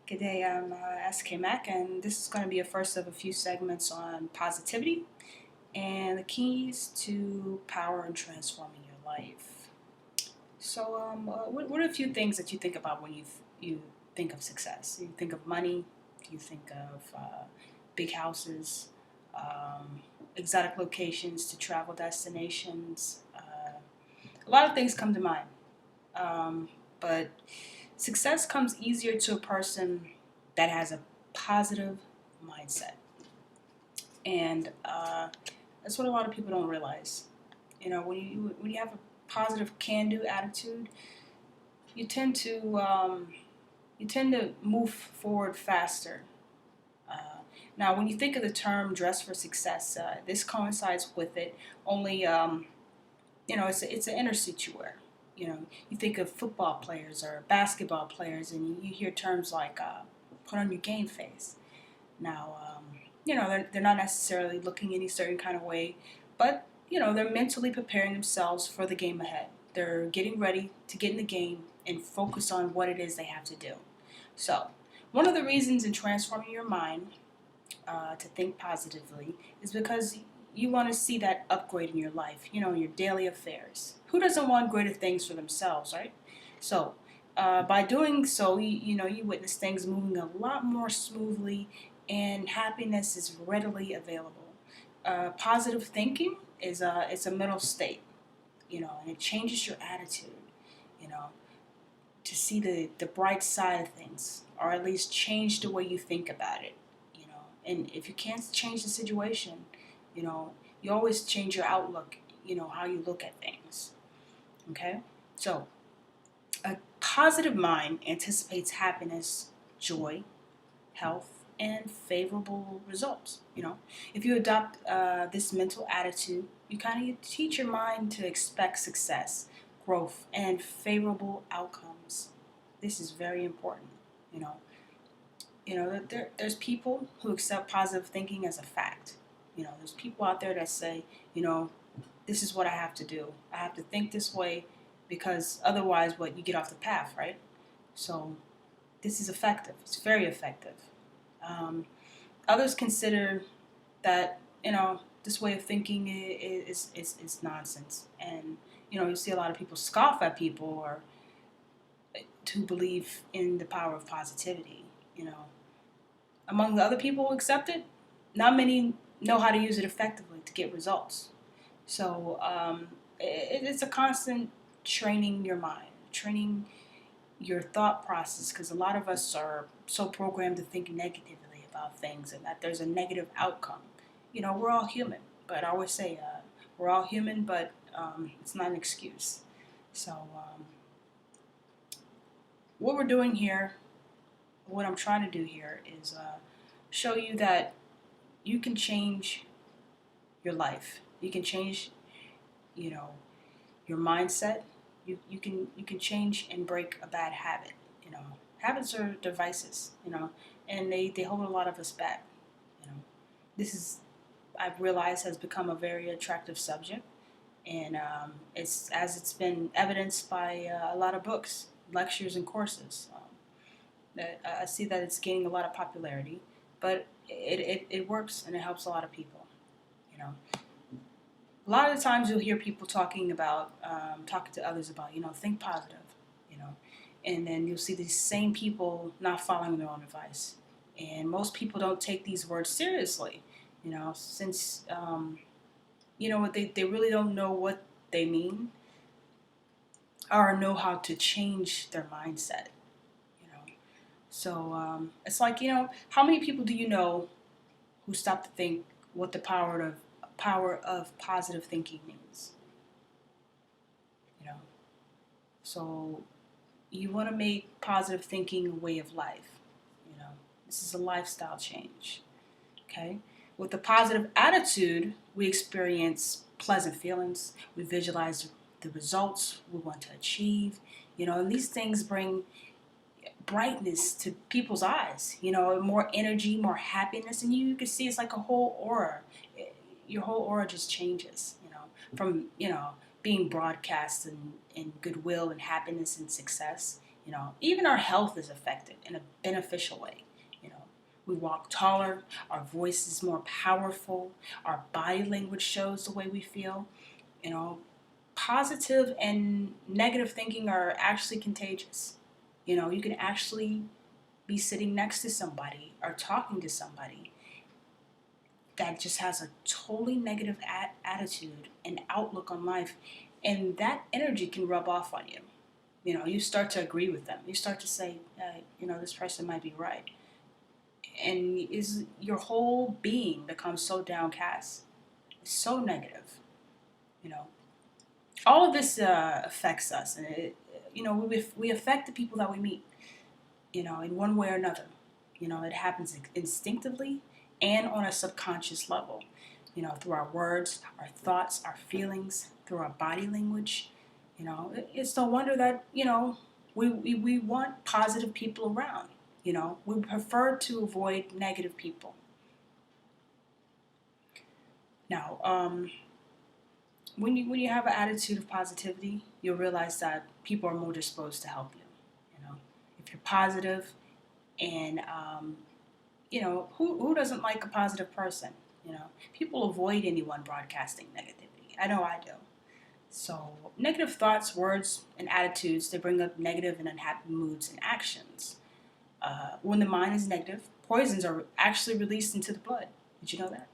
Good day, I'm SK Mac, and this is going to be a first of a few segments on positivity and the keys to power and transforming your life. What are a few things that you think about when you think of success? You think of money, you think of big houses, exotic locations to travel destinations. A lot of things come to mind, but success comes easier to a person that has a positive mindset. And that's what a lot of people don't realize. When you have a positive can-do attitude, you tend to move forward faster. Now, when you think of the term "dress for success," this coincides with it. Only it's an inner suit you wear. You think of football players or basketball players, and you hear terms like "put on your game face." Now, they're not necessarily looking any certain kind of way, but they're mentally preparing themselves for the game ahead. They're getting ready to get in the game and focus on what it is they have to do. So, one of the reasons in transforming your mind to think positively is because you want to see that upgrade in your life, in your daily affairs. Who doesn't want greater things for themselves, right? So, by doing so, you witness things moving a lot more smoothly, and happiness is readily available. Positive thinking is it's a mental state, and it changes your attitude, you know, to see the bright side of things, or at least change the way you think about it, And if you can't change the situation, you always change your outlook, how you look at things. Okay? So, a positive mind anticipates happiness, joy, health, and favorable results. If you adopt this mental attitude, you teach your mind to expect success, growth, and favorable outcomes. This is very important. You know, there's people who accept positive thinking as a fact. There's people out there that say, this is what I have to do. I have to think this way because otherwise, you get off the path, right? So this is effective. It's very effective. Um, Others consider that this way of thinking is nonsense, and you see a lot of people scoff at people or to believe in the power of positivity. Among the other people who accept it, not many know how to use it effectively to get results. So it's a constant training your mind, training your thought process, because a lot of us are so programmed to think negatively about things and that there's a negative outcome. We're all human, but I always say we're all human, but it's not an excuse. So what we're doing here, what I'm trying to do here is show you that you can change your life. You can change, you know, your mindset. You can change and break a bad habit. Habits are devices. And they hold a lot of us back. This is, I've realized, has become a very attractive subject, and it's been evidenced by a lot of books, lectures, and courses. That I see that it's gaining a lot of popularity, but it works and it helps a lot of people. You know, a lot of the times you'll hear people talking to others about, think positive, you know, and then you'll see these same people not following their own advice. And most people don't take these words seriously, since, they really don't know what they mean or know how to change their mindset, you know. So it's like, how many people do you know who stop to think what the power of positive thinking means? You know, so you want to make positive thinking a way of life. This is a lifestyle change. Okay, with a positive attitude, we experience pleasant feelings. We visualize the results we want to achieve. And these things bring brightness to people's eyes, more energy, more happiness, and you can see it's like a whole aura. Your whole aura just changes, from, being broadcast in goodwill and happiness and success. Even our health is affected in a beneficial way. You know, we walk taller, our voice is more powerful, our body language shows the way we feel. You know, positive and negative thinking are actually contagious. You can actually be sitting next to somebody or talking to somebody that just has a totally negative attitude and outlook on life, and that energy can rub off on you. You start to agree with them. You start to say, this person might be right, and is your whole being becomes so downcast, so negative. You know, all of this affects us, and we affect the people that we meet. In one way or another. It happens instinctively and on a subconscious level. Through our words, our thoughts, our feelings, through our body language. It's no wonder that, we want positive people around. We prefer to avoid negative people. Now, when you have an attitude of positivity, you'll realize that people are more disposed to help you. If you're positive, and who doesn't like a positive person? People avoid anyone broadcasting negativity. I know I do. So negative thoughts, words, and attitudes, they bring up negative and unhappy moods and actions. When the mind is negative, poisons are actually released into the blood. Did you know that?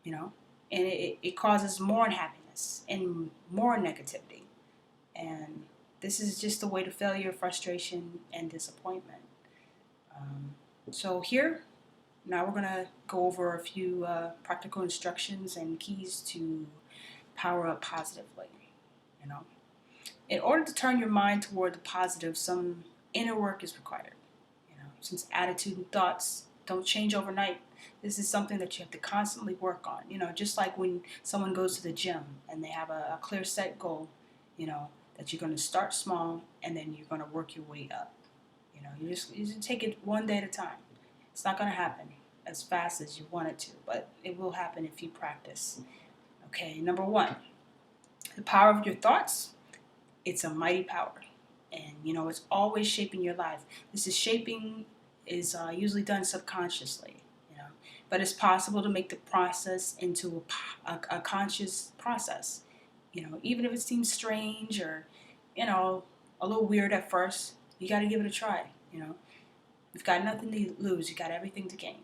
And it causes more unhappiness and more negativity. And this is just the way to failure, frustration, and disappointment. So here, now we're going to go over a few practical instructions and keys to power up positively. In order to turn your mind toward the positive, some inner work is required. Since attitude and thoughts don't change overnight, this is something that you have to constantly work on. Just like when someone goes to the gym and they have a clear set goal, that you're going to start small and then you're going to work your way up. You just take it one day at a time. It's not going to happen as fast as you want it to, but it will happen if you practice. Okay, number one, the power of your thoughts. It's a mighty power, and it's always shaping your life. This is shaping is usually done subconsciously, but it's possible to make the process into a conscious process. Even if it seems strange or a little weird at first, you got to give it a try. You've got nothing to lose. You got everything to gain.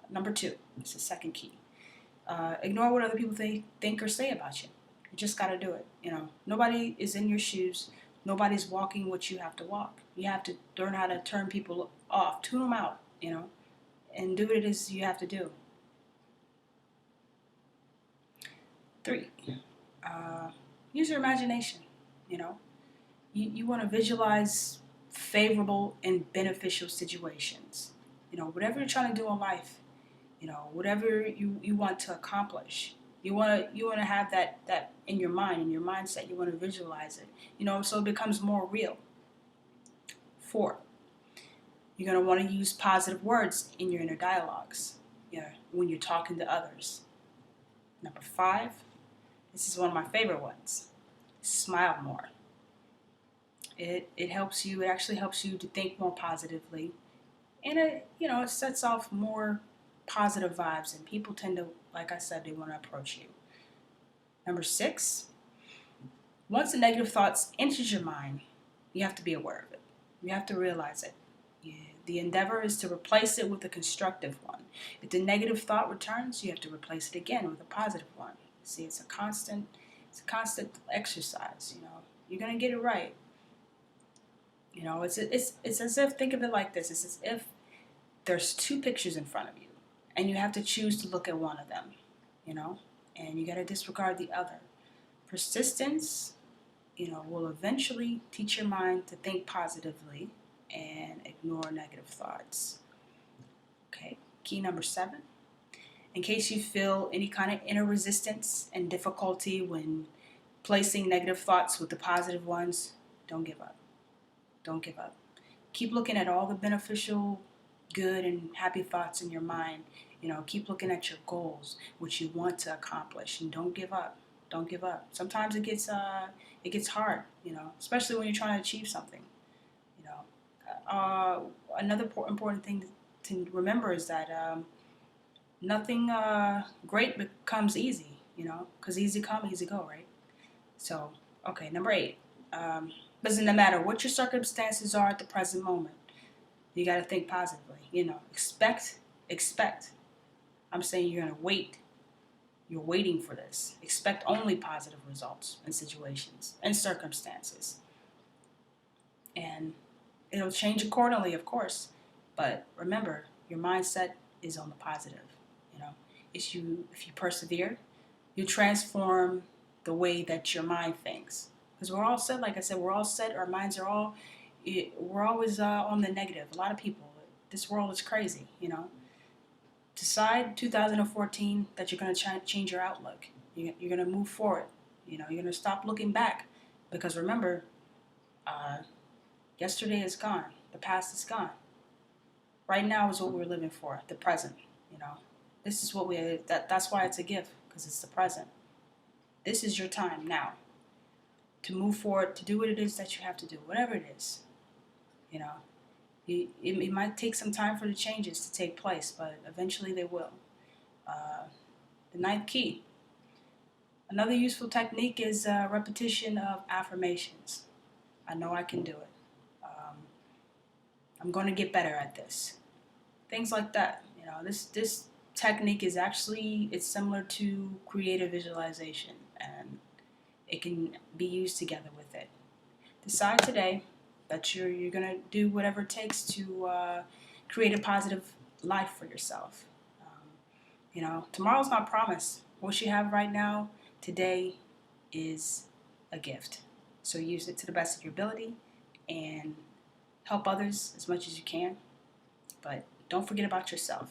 Number two, it's the second key. Ignore what other people think or say about you. You just got to do it. Nobody is in your shoes. Nobody's walking what you have to walk. You have to learn how to turn people off, tune them out, and do what it is you have to do. 3, use your imagination. You want to visualize favorable and beneficial situations. Whatever you're trying to do in life, whatever you want to accomplish, you want to have that in your mind, in your mindset. You want to visualize it, so it becomes more real. 4, you're going to want to use positive words in your inner dialogues, when you're talking to others. Number 5, this is one of my favorite ones. Smile more. It helps you. It actually helps you to think more positively, and it sets off more positive vibes. And people tend to, like I said, they want to approach you. Number 6, once the negative thoughts enters your mind, you have to be aware of it. You have to realize it. The endeavor is to replace it with a constructive one. If the negative thought returns, you have to replace it again with a positive one. See, it's a constant exercise. You're gonna get it right. It's as if, think of it like this. It's as if there's 2 pictures in front of you, and you have to choose to look at one of them. And you got to disregard the other. Persistence, will eventually teach your mind to think positively and ignore negative thoughts. Okay, key number 7. In case you feel any kind of inner resistance and difficulty when placing negative thoughts with the positive ones, don't give up. Don't give up. Keep looking at all the beneficial, good, and happy thoughts in your mind. Keep looking at your goals, what you want to accomplish, and don't give up. Don't give up. Sometimes it gets hard, especially when you're trying to achieve something. uh, another important thing to remember is that nothing great becomes easy, because easy come, easy go, right? So, okay, number 8. Doesn't matter what your circumstances are at the present moment. You got to think positively. Expect. I'm saying you're going to wait. You're waiting for this. Expect only positive results in situations and circumstances. And it'll change accordingly, of course. But remember, your mindset is on the positive. You know, if you persevere, you transform the way that your mind thinks. Because we're all set, like I said, we're all set. Our minds are all, we're always on the negative. A lot of people, this world is crazy, Decide 2014 that you're going to change your outlook. You're going to move forward. You're going to stop looking back. Because remember, uh, yesterday is gone. The past is gone. Right now is what we're living for, the present, This is what that's why it's a gift, because it's the present. This is your time now to move forward, to do what it is that you have to do, whatever it is. It might take some time for the changes to take place, but eventually they will. The ninth key. Another useful technique is repetition of affirmations. I know I can do it. I'm going to get better at this. Things like that. This technique is it's similar to creative visualization, and it can be used together with it. Decide today that you're going to do whatever it takes to create a positive life for yourself. Tomorrow's not promised. What you have right now, today, is a gift. So use it to the best of your ability and help others as much as you can. But don't forget about yourself.